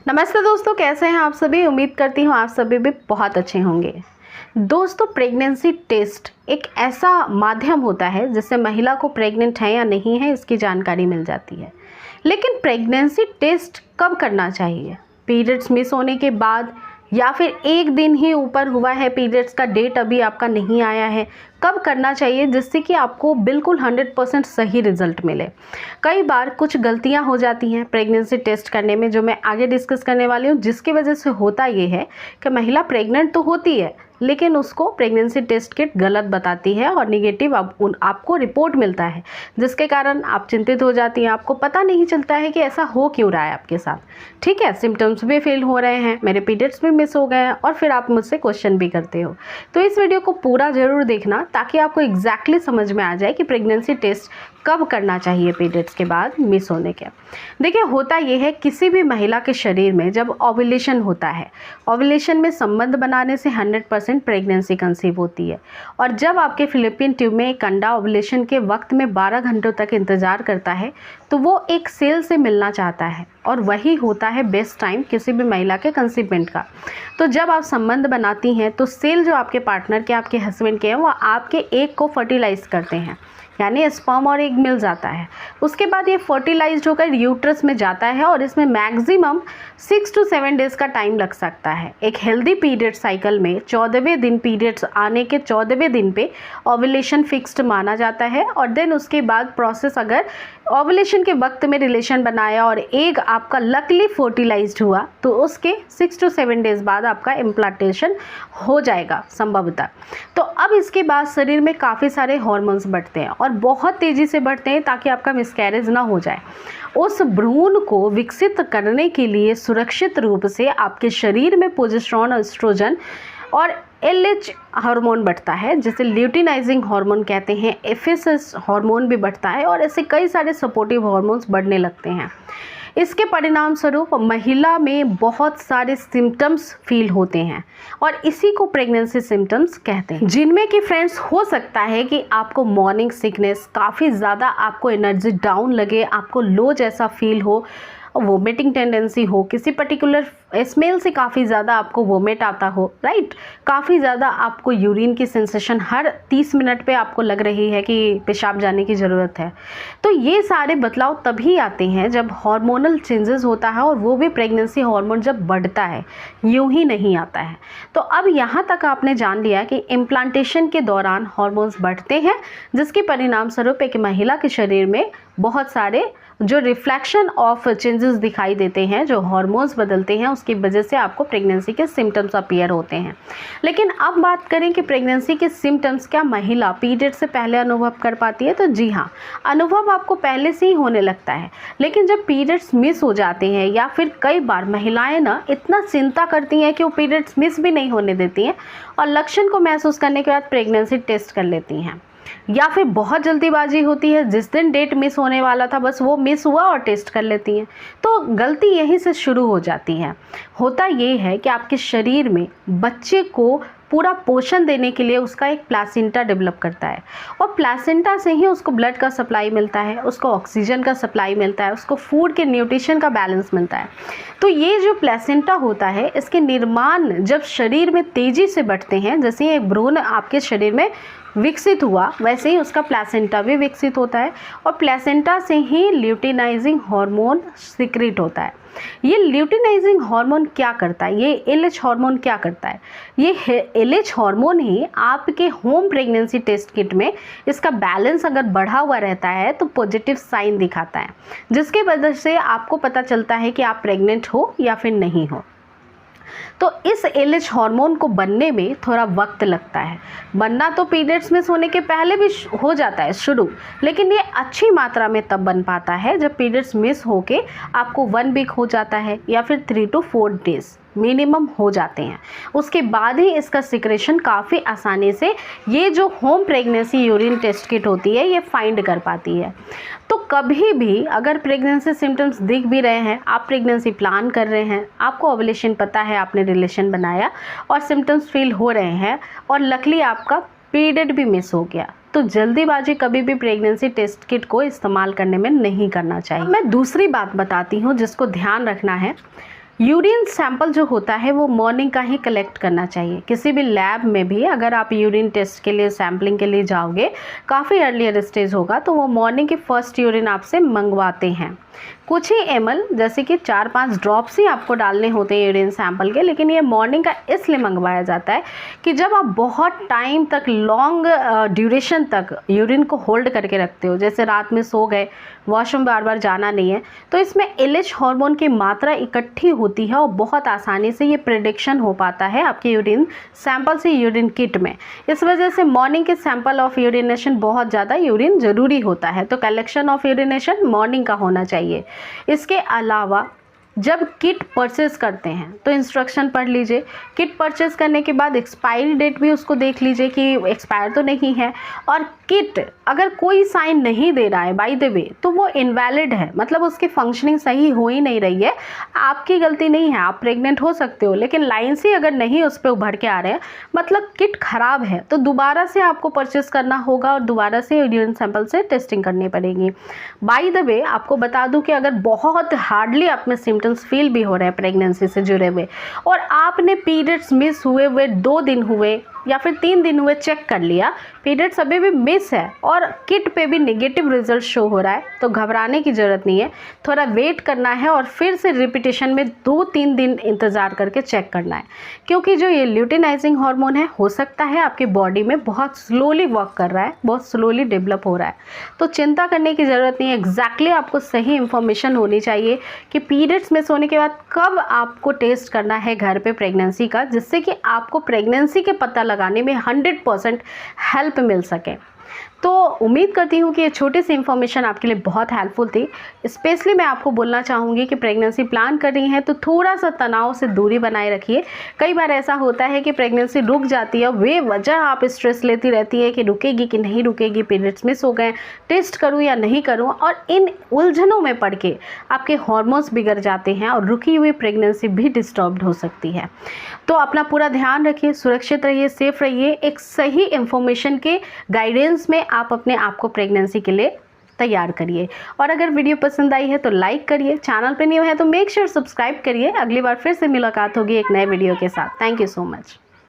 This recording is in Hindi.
नमस्ते दोस्तों, कैसे हैं आप सभी। उम्मीद करती हूँ आप सभी भी बहुत अच्छे होंगे। दोस्तों, प्रेगनेंसी टेस्ट एक ऐसा माध्यम होता है जिससे महिला को प्रेग्नेंट है या नहीं है इसकी जानकारी मिल जाती है। लेकिन प्रेगनेंसी टेस्ट कब करना चाहिए? पीरियड्स मिस होने के बाद, या फिर एक दिन ही ऊपर हुआ है, पीरियड्स का डेट अभी आपका नहीं आया है, कब करना चाहिए जिससे कि आपको बिल्कुल 100% सही रिजल्ट मिले। कई बार कुछ गलतियां हो जाती हैं प्रेगनेंसी टेस्ट करने में, जो मैं आगे डिस्कस करने वाली हूं, जिसकी वजह से होता ये है कि महिला प्रेग्नेंट तो होती है लेकिन उसको प्रेगनेंसी टेस्ट किट गलत बताती है और निगेटिव आपको रिपोर्ट मिलता है, जिसके कारण आप चिंतित हो जाती हैं। आपको पता नहीं चलता है कि ऐसा हो क्यों रहा है आपके साथ। ठीक है, सिम्टम्स भी फेल हो रहे हैं, मेरे पीरियड्स भी मिस हो गए हैं, और फिर आप मुझसे क्वेश्चन भी करते हो। तो इस वीडियो को पूरा ज़रूर देखना ताकि आपको एग्जैक्टली समझ में आ जाए कि प्रेगनेंसी टेस्ट कब करना चाहिए पीरियड्स के बाद मिस होने के। देखिए, होता यह है कि भी महिला के शरीर में जब ओव्यूलेशन होता है, ओव्यूलेशन में संबंध बनाने से 100% प्रेगनेंसी कंसीव होती है। और जब आपके फिलिपियन ट्यूब में एक अंडा ओव्यूलेशन के वक्त में 12 घंटों तक इंतज़ार करता है तो वो एक सेल से मिलना चाहता है, और वही होता है बेस्ट टाइम किसी भी महिला के कंसीवमेंट का। तो जब आप संबंध बनाती हैं तो सेल जो आपके पार्टनर के, आपके हस्बैंड के हैं, वो आपके एग को फर्टिलाइज करते हैं, यानी स्पर्म और एग मिल जाता है। उसके बाद ये फर्टिलाइज्ड होकर यूट्रस में जाता है और इसमें मैक्सिमम 6 to 7 डेज़ का टाइम लग सकता है। एक हेल्दी पीरियड साइकिल में 14वें दिन, पीरियड्स आने के 14वें दिन पे ओव्यूलेशन फिक्स्ड माना जाता है। और देन उसके बाद प्रोसेस, अगर ओव्यूलेशन के वक्त में रिलेशन बनाया और एग आपका लकली फर्टिलाइज्ड हुआ तो उसके 6 to 7 डेज़ बाद आपका इम्प्लांटेशन हो जाएगा संभवतः। तो अब इसके बाद शरीर में काफ़ी सारे हार्मोन्स बढ़ते हैं और बहुत तेज़ी से बढ़ते हैं ताकि आपका मिसकैरेज ना हो जाए। उस भ्रूण को विकसित करने के लिए सुरक्षित रूप से आपके शरीर में प्रोजेस्टेरोन, एस्ट्रोजन और LH हार्मोन बढ़ता है, जिसे ल्यूटिनाइजिंग हार्मोन कहते हैं। FSH हार्मोन भी बढ़ता है और ऐसे कई सारे सपोर्टिव हार्मोन्स बढ़ने लगते हैं। इसके परिणाम स्वरूप महिला में बहुत सारे सिम्टम्स फील होते हैं और इसी को प्रेगनेंसी सिम्टम्स कहते हैं, जिनमें कि फ्रेंड्स हो सकता है कि आपको मॉर्निंग सिकनेस, काफ़ी ज़्यादा आपको एनर्जी डाउन लगे, आपको लो जैसा फील हो, वोमिटिंग टेंडेंसी हो, किसी पर्टिकुलर स्मेल से काफ़ी ज़्यादा आपको वोमिट आता हो, राइट, काफ़ी ज़्यादा आपको यूरिन की सेंसेशन हर 30 मिनट पे आपको लग रही है कि पेशाब जाने की ज़रूरत है। तो ये सारे बदलाव तभी आते हैं जब हार्मोनल चेंजेस होता है, और वो भी प्रेगनेंसी हार्मोन जब बढ़ता है, यूं ही नहीं आता है। तो अब यहाँ तक आपने जान लिया कि इम्प्लांटेशन के दौरान हार्मोन्स बढ़ते हैं, जिसके परिणाम स्वरूप एक महिला के शरीर में बहुत सारे जो रिफ्लेक्शन ऑफ चेंजेस दिखाई देते हैं, जो हार्मोन्स बदलते हैं, उसकी वजह से आपको प्रेगनेंसी के सिम्टम्स अपीयर होते हैं। लेकिन अब बात करें कि प्रेगनेंसी के सिम्टम्स क्या महिला पीरियड से पहले अनुभव कर पाती है, तो जी हाँ, अनुभव आपको पहले से ही होने लगता है। लेकिन जब पीरियड्स मिस हो जाते हैं, या फिर कई बार महिलाएं ना इतना चिंता करती हैं कि वो पीरियड्स मिस भी नहीं होने देती हैं, और लक्षण को महसूस करने के बाद प्रेगनेंसी टेस्ट कर लेती हैं, या फिर बहुत जल्दीबाजी होती है, जिस दिन डेट मिस होने वाला था बस वो मिस हुआ और टेस्ट कर लेती हैं। तो गलती यहीं से शुरू हो जाती है। होता ये है कि आपके शरीर में बच्चे को पूरा पोषण देने के लिए उसका एक प्लासेंटा डेवलप करता है, और प्लासेंटा से ही उसको ब्लड का सप्लाई मिलता है, उसको ऑक्सीजन का सप्लाई मिलता है, उसको फूड के न्यूट्रिशन का बैलेंस मिलता है। तो ये जो प्लासेंटा होता है, इसके निर्माण जब शरीर में तेज़ी से बढ़ते हैं, जैसे एक भ्रूण आपके शरीर में विकसित हुआ वैसे ही उसका प्लासेंटा भी विकसित होता है, और प्लासेंटा से ही ल्यूटिनाइजिंग हार्मोन सिक्रेट होता है। ये ल्यूटिनाइजिंग हार्मोन क्या करता है, ये LH हार्मोन क्या करता है? ये LH हार्मोन ही आपके होम प्रेगनेंसी टेस्ट किट में इसका बैलेंस अगर बढ़ा हुआ रहता है तो पॉजिटिव साइन दिखाता है, जिसके वजह से आपको पता चलता है कि आप प्रेग्नेंट हो या फिर नहीं हो। तो इस LH हार्मोन को बनने में थोड़ा वक्त लगता है। बनना तो पीरियड्स मिस होने के पहले भी हो जाता है शुरू, लेकिन ये अच्छी मात्रा में तब बन पाता है जब पीरियड्स मिस होके आपको 1 वीक हो जाता है, या फिर 3 to 4 डेज़ मिनिमम हो जाते हैं। उसके बाद ही इसका सिक्रेशन काफ़ी आसानी से ये जो home pregnancy urine test kit होती है ये फाइंड कर पाती है। तो कभी भी अगर प्रेगनेंसी सिम्टम्स दिख भी रहे हैं, आप प्रेगनेंसी प्लान कर रहे हैं, आपको ओव्यूलेशन पता है, आपने रिलेशन बनाया और सिम्टम्स फील हो रहे हैं, और लकली आपका पीरियड भी मिस हो गया, तो जल्दीबाजी कभी भी प्रेगनेंसी टेस्ट किट को इस्तेमाल करने में नहीं करना चाहिए। मैं दूसरी बात बताती हूँ जिसको ध्यान रखना है यूरिन सैंपल जो होता है वो मॉर्निंग का ही कलेक्ट करना चाहिए। किसी भी लैब में भी अगर आप यूरिन टेस्ट के लिए सैम्पलिंग के लिए जाओगे, काफ़ी अर्लियर स्टेज होगा, तो वो मॉर्निंग के फर्स्ट यूरिन आपसे मंगवाते हैं। कुछ ही ml जैसे कि 4-5 ड्रॉप्स ही आपको डालने होते हैं यूरिन सैंपल के, लेकिन ये मॉर्निंग का इसलिए मंगवाया जाता है कि जब आप बहुत टाइम तक लॉन्ग ड्यूरेशन तक यूरिन को होल्ड करके रखते हो, जैसे रात में सो गए, वॉशरूम बार बार जाना नहीं है, तो इसमें LH हार्मोन की मात्रा इकट्ठी होती है और बहुत आसानी से ये प्रेडिक्शन हो पाता है आपके यूरिन सैंपल से यूरिन किट में। इस वजह से मॉर्निंग के सैंपल ऑफ यूरिनेशन बहुत ज़्यादा यूरिन ज़रूरी होता है, तो कलेक्शन ऑफ यूरिनेशन मॉर्निंग का होना चाहिए। इसके अलावा जब किट परचेज़ करते हैं तो इंस्ट्रक्शन पढ़ लीजिए। किट परचेज़ करने के बाद एक्सपायरी डेट भी उसको देख लीजिए कि एक्सपायर तो नहीं है, और किट अगर कोई साइन नहीं दे रहा है बाय द वे तो वो इनवैलिड है, मतलब उसकी फंक्शनिंग सही हो ही नहीं रही है। आपकी गलती नहीं है, आप प्रेग्नेंट हो सकते हो, लेकिन लाइन से अगर नहीं उस पर उभर के आ रहे हैं, मतलब किट ख़राब है, तो दोबारा से आपको परचेज़ करना होगा और दोबारा से यूरिन सैंपल से टेस्टिंग करनी पड़ेगी। बाय द वे आपको बता दूं कि अगर बहुत हार्डली आप में सिम्टम्स फील भी हो रहे हैं प्रेगनेंसी से जुड़े हुए, और आपने पीरियड्स मिस हुए 2 दिन हुए या फिर 3 दिन हुए, चेक कर लिया पीरियड्स अभी भी मिस है और किट पे भी नेगेटिव रिजल्ट शो हो रहा है, तो घबराने की ज़रूरत नहीं है। थोड़ा वेट करना है और फिर से रिपीटेशन में 2-3 दिन इंतज़ार करके चेक करना है, क्योंकि जो ये ल्यूटेनाइजिंग हार्मोन है, हो सकता है आपकी बॉडी में बहुत स्लोली वर्क कर रहा है, बहुत स्लोली डेवलप हो रहा है, तो चिंता करने की ज़रूरत नहीं है। एग्जैक्टली आपको सही इन्फॉर्मेशन होनी चाहिए कि पीरियड्स मिस होने के बाद कब आपको टेस्ट करना है घर पे प्रेगनेंसी का, जिससे कि आपको प्रेगनेंसी के पता लगाने में 100% हेल्प मिल सके। तो उम्मीद करती हूँ कि ये छोटी सी इन्फॉर्मेशन आपके लिए बहुत हेल्पफुल थी। स्पेशली मैं आपको बोलना चाहूँगी कि प्रेगनेंसी प्लान कर रही हैं तो थोड़ा सा तनाव से दूरी बनाए रखिए। कई बार ऐसा होता है कि प्रेगनेंसी रुक जाती है, बेवजह आप स्ट्रेस लेती रहती है कि रुकेगी कि नहीं रुकेगी, पीरियड्स मिस हो गए, टेस्ट करूँ या नहीं करूँ, और इन उलझनों में पड़ के आपके हार्मोन्स बिगड़ जाते हैं और रुकी हुई प्रेगनेंसी भी डिस्टर्ब्ड हो सकती है। तो अपना पूरा ध्यान रखिए, सुरक्षित रहिए, सेफ रहिए। एक सही इन्फॉर्मेशन के गाइडेंस में आप अपने आप को प्रेगनेंसी के लिए तैयार करिए। और अगर वीडियो पसंद आई है तो लाइक करिए, चैनल पे न्यू है तो मेक श्योर सब्सक्राइब करिए। अगली बार फिर से मुलाकात होगी एक नए वीडियो के साथ। Thank you so much.